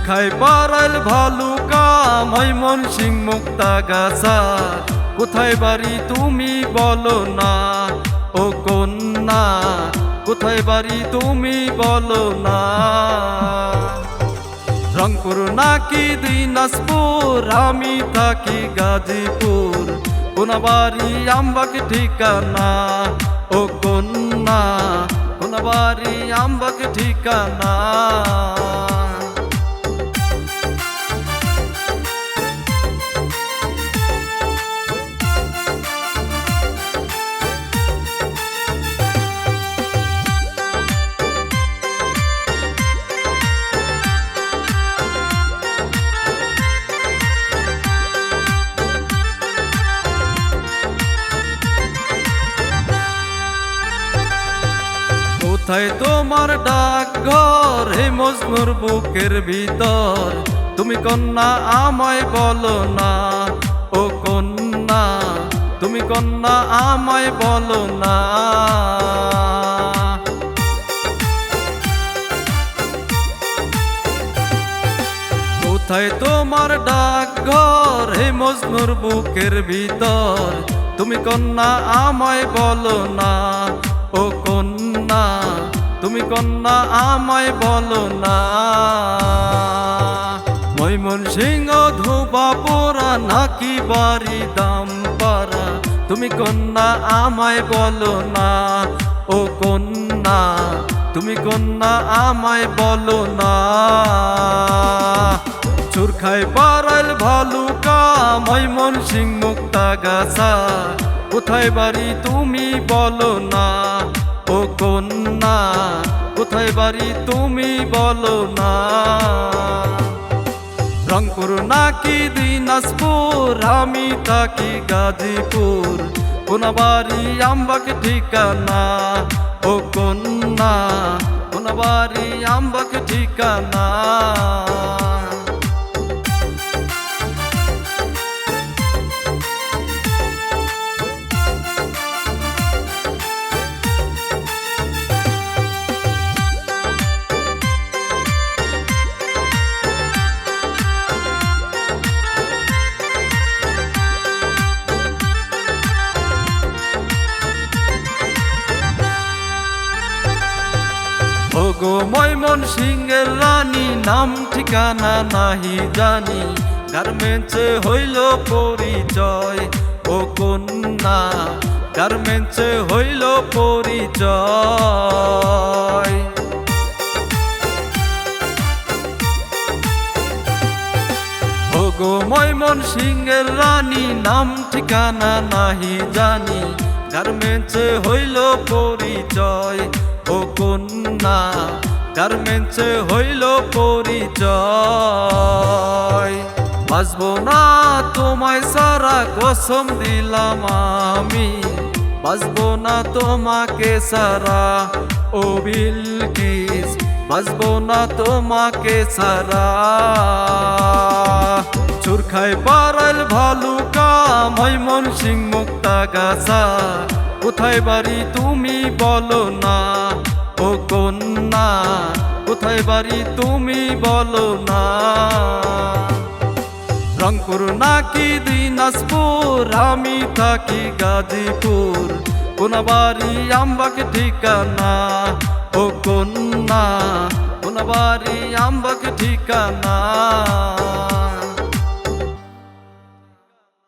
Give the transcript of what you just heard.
চুরখাই পাড়াইল ভালুকা ময়মনসিং মুক্তাগাছা কোথায় বাড়ি তুমি বলো না ও কন্যা কোথায় বাড়ি তুমি বলো না রংপুর নাকি দিনাজপুর আমি থাকি গাজীপুর কোনাবাড়ি আমবাগ ঠিকানা ও কন্যা কোনাবাড়ি আমবাগ ঠিকানা কোথায় তোমার ডাক ঘর হে মজনুর বুকের ভিতর তুমি কন্যা আমায় বলো না ও কন্যা তুমি কন্যা আমায় বলো না কোথায় তোমার ডাক ঘর হে মজনুর বুকের ভিতর তুমি কন্যা আমায় বলো না ও কন্যা তুমি কন্যা আমায় বলো না ময়মনসিংহ ধোবাপুরা নাকি বাড়ি দামপাড়া তুমি কন্যা আমায় বলো না ও কন্যা তুমি কন্যা আমায় বলো না চুরখাই পাড়াইল ভালুকা ময়মনসিং মুক্তাগাছা কোথায় বাড়ি তুমি বলো না ও কন্যা কোথায় বাড়ি তুমি বলো না রংপুর নাকি দিনাজপুর আমি থাকি গাজীপুর কোনাবাড়ি আমবাগ ঠিকানা ও কন্যা কোনাবাড়ি আমবাগ ঠিকানা ওগো ময়মনসিংহের রানী নাম ঠিকানা নাহি জানি গার্মেন্টসে হইল পরিচয় ও কন্যা গার্মেন্টসে হইল পরিচয় ওগো ময়মনসিংহের রানী নাম ঠিকানা নাহি জানি গার্মেন্টসে হইল পরিচয় ও কন্যা গার্মেন্টসে হইল পরিচয় বাঁচবো না তোমায় সারা কসম দিলাম আমি বাঁচবো না তোমাকে সারা ও বিলকিস বাঁচবো না তোমাকে সারা চুরখাই পাড়াইল ভালুকা ময়মনসিং মুক্তাগাছা কোথায় বাড়ি তুমি বলো না ও কন্যা কোথায় বাড়ি তুমি বলো না রংপুর নাকি দিনাজপুর আমি থাকি গাজীপুর কোনাবাড়ি আমবাগ ঠিকানা ও কন্যা কোনাবাড়ি আমবাগ ঠিকানা